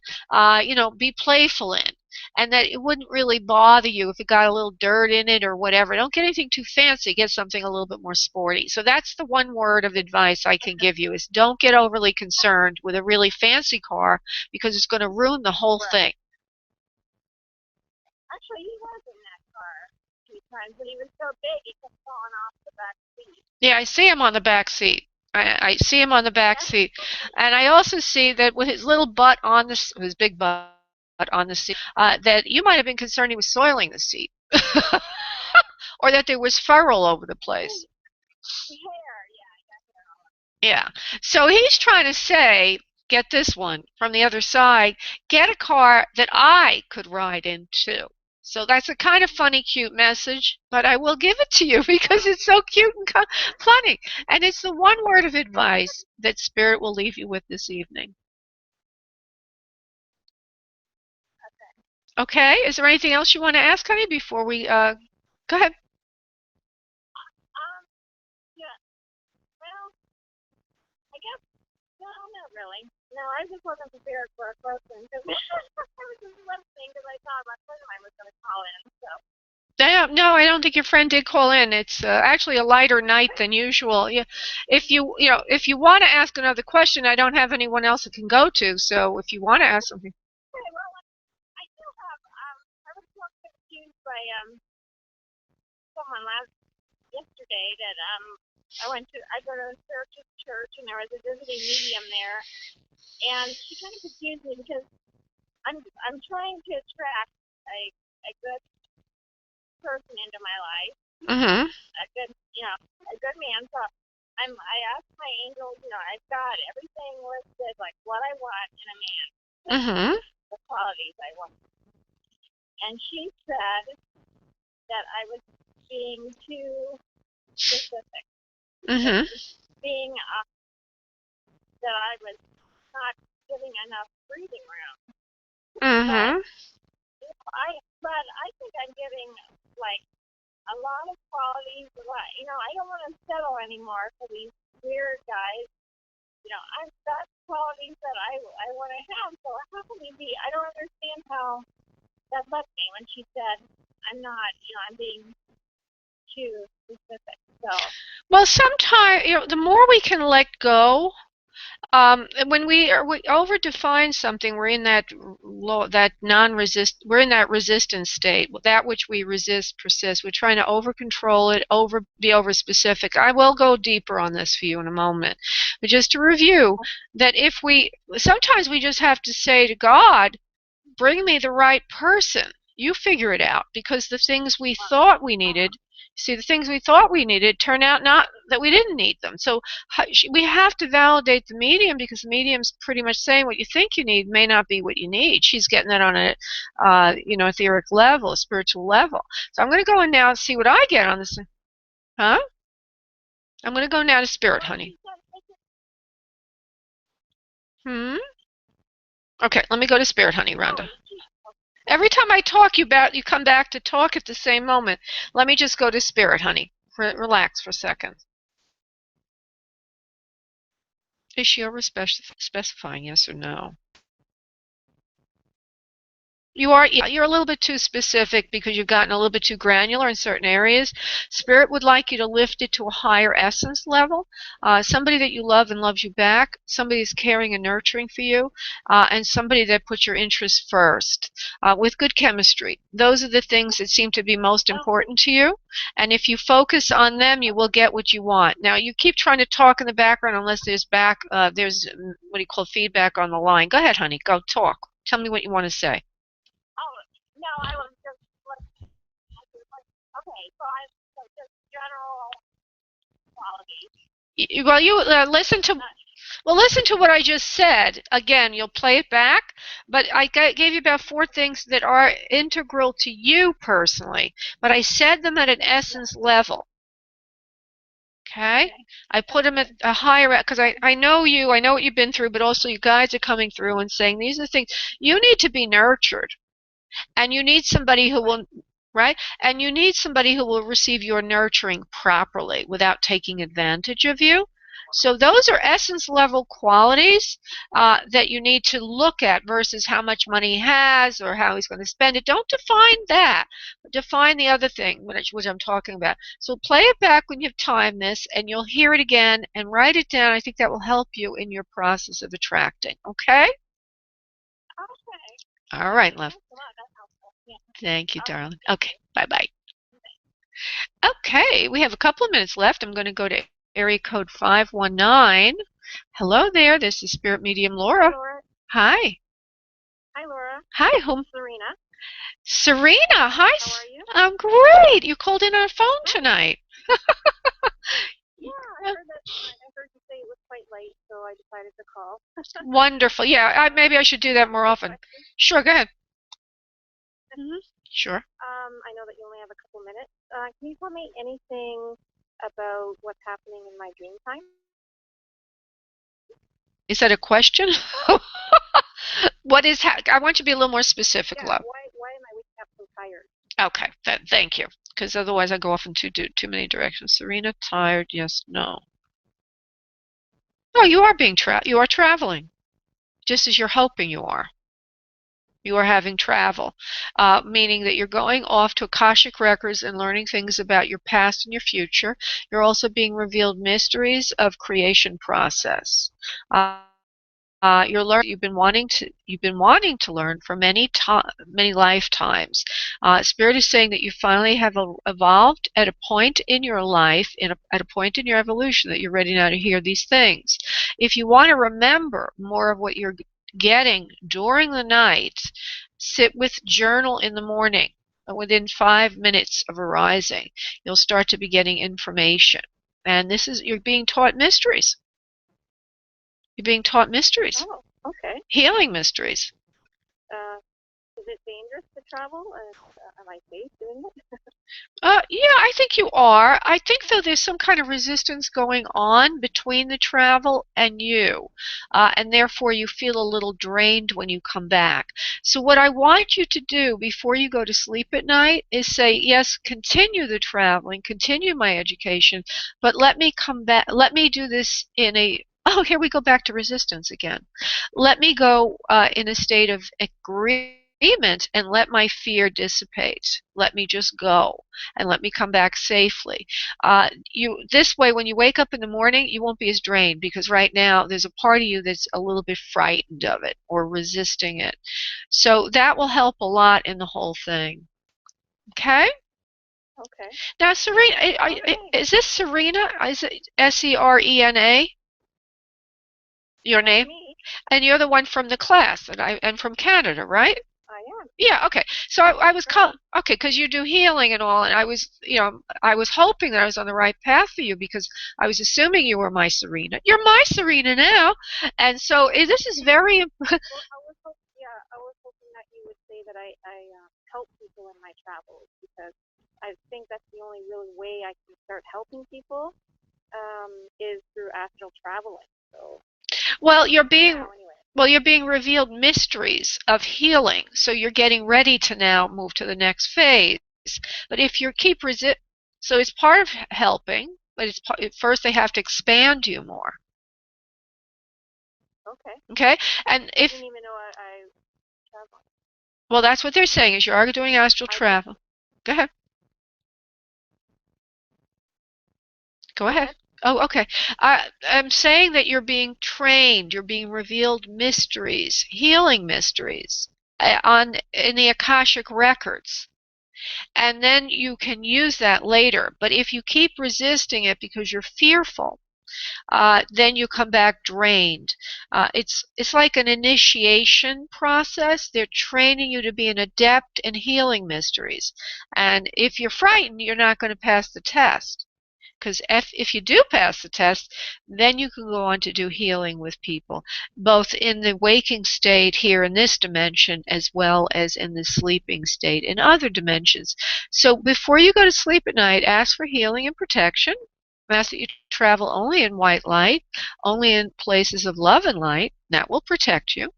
be playful in, and that it wouldn't really bother you if it got a little dirt in it or whatever. Don't get anything too fancy. Get something a little bit more sporty. So that's the one word of advice I can give you is don't get overly concerned with a really fancy car because it's going to ruin the whole thing. Actually, he was in that car a few times, but he was so big he kept falling off the back seat. Yeah, I see him on the back seat. I see him on the back Yeah. seat, and I also see that with his little butt on his big butt on the seat, that you might have been concerned he was soiling the seat, or that there was fur all over the place. Hair, yeah, I got hair all over. Yeah. So he's trying to say, get this one from the other side, get a car that I could ride in too. So that's a kind of funny, cute message, but I will give it to you because it's so cute and funny. And it's the one word of advice that Spirit will leave you with this evening. Okay? Is there anything else you want to ask, honey, before we go ahead? Um, yeah, well, I guess, no, not really. No, I just wasn't prepared for a question because I was just listening because I thought my friend of mine was going to call in, so. No, I don't think your friend did call in. It's actually a lighter night than usual. Yeah, if you want to ask another question, I don't have anyone else that can go to. So if you want to ask something, Okay, well, I still have, I was so confused by someone yesterday that I go to a church, and there was a visiting medium there, and she kind of confused me because I'm trying to attract a good person into my life, a good man. So I asked my angels, I've got everything listed, like what I want in a man, the qualities I want. And she said that I was being too specific, being that I was not giving enough breathing room. But I think I'm giving like a lot of qualities. I don't want to settle anymore for these weird guys. I've got qualities that I want to have. So how can we be? I don't understand how that left me when she said I'm not. I'm being too specific. So. Well, sometimes the more we can let go. When we over-define something, we're in that resistance state. That which we resist persists. We're trying to over-control it, be over-specific. I will go deeper on this for you in a moment. But just to review, that sometimes we just have to say to God, bring me the right person. You figure it out, because the things we thought we needed, turn out not that we didn't need them. So we have to validate the medium, because the medium's pretty much saying what you think you need may not be what you need. She's getting that on a etheric level, a spiritual level. So I'm going to go in now and see what I get on this. I'm going to go now to Spirit, honey. Okay, let me go to Spirit, honey, Rhonda. Every time I talk, you come back to talk at the same moment. Let me just go to Spirit, honey. Relax for a second. Is she over specifying yes or no? You're a little bit too specific, because you've gotten a little bit too granular in certain areas. Spirit would like you to lift it to a higher essence level. Somebody that you love and loves you back, somebody who's caring and nurturing for you, and somebody that puts your interests first, with good chemistry. Those are the things that seem to be most important to you. And if you focus on them, you will get what you want. Now, you keep trying to talk in the background unless there's what do you call feedback on the line. Go ahead, honey. Go talk. Tell me what you want to say. No, I was just okay. So just general qualities. Well, you listen to what I just said. Again, you'll play it back, but I gave you about 4 things that are integral to you personally, but I said them at an essence level. Okay? I put them at a higher, because I know you, I know what you've been through, but also you guys are coming through and saying these are the things. You need to be nurtured. And you need somebody who will, right? And you need somebody who will receive your nurturing properly without taking advantage of you. So those are essence level qualities that you need to look at, versus how much money he has or how he's going to spend it. Don't define that. Define the other thing, which I'm talking about. So play it back when you've timed this, and you'll hear it again, and write it down. I think that will help you in your process of attracting. Okay? Okay. All right, love. Thank you, darling. Okay, bye-bye. Okay, we have a couple of minutes left. I'm going to go to area code 519. Hello there. This is Spirit Medium Laura. Hi, Laura. Hi. Hi, Laura. Hi, whom? Serena. Serena, hi. How are you? I'm great. You called in on a phone tonight. Yeah, I heard you say it was quite late, so I decided to call. Wonderful. Yeah, maybe I should do that more often. Sure, go ahead. Sure. I know that you only have a couple minutes. Can you tell me anything about what's happening in my dream time? Is that a question? What is I want you to be a little more specific, love. Why am I waking up so tired? Okay, thank you. Because otherwise I go off in too many directions. Serena, tired, yes, no. No, you are traveling. Just as you're hoping you are. You are having travel, meaning that you're going off to Akashic Records and learning things about your past and your future. You're also being revealed mysteries of creation process. you're learning you've been wanting to learn for many lifetimes. Spirit is saying that you finally have evolved at a point in your life, at a point in your evolution, that you're ready now to hear these things. If you want to remember more of what you're getting during the night, sit with journal in the morning. Within 5 minutes of arising, you'll start to be getting information. And you're being taught mysteries. You're being taught mysteries. Oh, okay. Healing mysteries. Is it dangerous to travel? Am I safe doing it? Yeah, I think you are. I think, though, there's some kind of resistance going on between the travel and you, and therefore you feel a little drained when you come back. So what I want you to do before you go to sleep at night is say, yes, continue the traveling, continue my education, but let me come back, let me do this in a, oh, here we go back to resistance again. Let me go in a state of agreement and let my fear dissipate. Let me just go and let me come back safely. This way, when you wake up in the morning, you won't be as drained, because right now there's a part of you that's a little bit frightened of it or resisting it. So that will help a lot in the whole thing. Okay? Okay. Now, Serena, Okay. is this Serena? Is it Serena? Your That's name? me. And you're the one from the class, and from Canada, right? I am. Yeah, okay. So I was okay, because you do healing and all, and I was hoping that I was on the right path for you, because I was assuming you were my Serena. You're my Serena now, and so this is very. Well, I was hoping that you would say that I help people in my travels, because I think that's the only really way I can start helping people, is through astral traveling. So. Well, Anyway. you're being revealed mysteries of healing, so you're getting ready to now move to the next phase. But if you keep so it's part of helping, but first they have to expand you more. Okay. Okay, and I didn't even know I traveled. Well, that's what they're saying, is you are doing astral travel. Go ahead. Go ahead. Oh, okay. I'm saying that you're being trained, you're being revealed mysteries, healing mysteries, in the Akashic records. And then you can use that later. But if you keep resisting it because you're fearful, then you come back drained. It's like an initiation process. They're training you to be an adept in healing mysteries. And if you're frightened, you're not going to pass the test. Because if you do pass the test, then you can go on to do healing with people, both in the waking state here in this dimension, as well as in the sleeping state in other dimensions. So before you go to sleep at night, ask for healing and protection. Ask that you travel only in white light, only in places of love and light. That will protect you.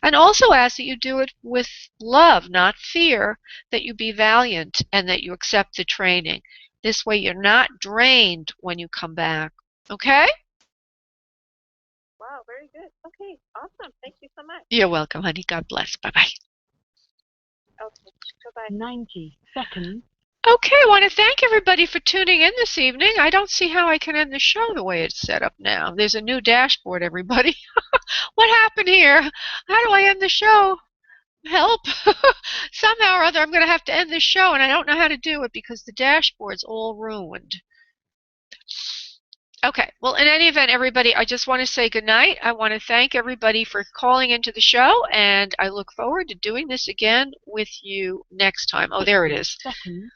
And also ask that you do it with love, not fear, that you be valiant and that you accept the training. This way you're not drained when you come back. Okay? Wow, very good. Okay, awesome. Thank you so much. You're welcome, honey. God bless. Bye-bye. Okay, bye-bye. 90 seconds. Okay, I want to thank everybody for tuning in this evening. I don't see how I can end the show the way it's set up now. There's a new dashboard, everybody. What happened here? How do I end the show? Help. Somehow or other, I'm going to have to end this show, and I don't know how to do it because the dashboard's all ruined. Okay, well, in any event, everybody, I just want to say good night. I want to thank everybody for calling into the show, and I look forward to doing this again with you next time. Oh, there it is. Seconds.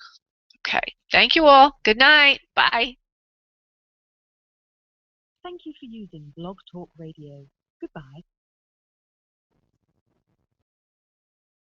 Okay, thank you all. Good night. Bye. Thank you for using Blog Talk Radio. Goodbye.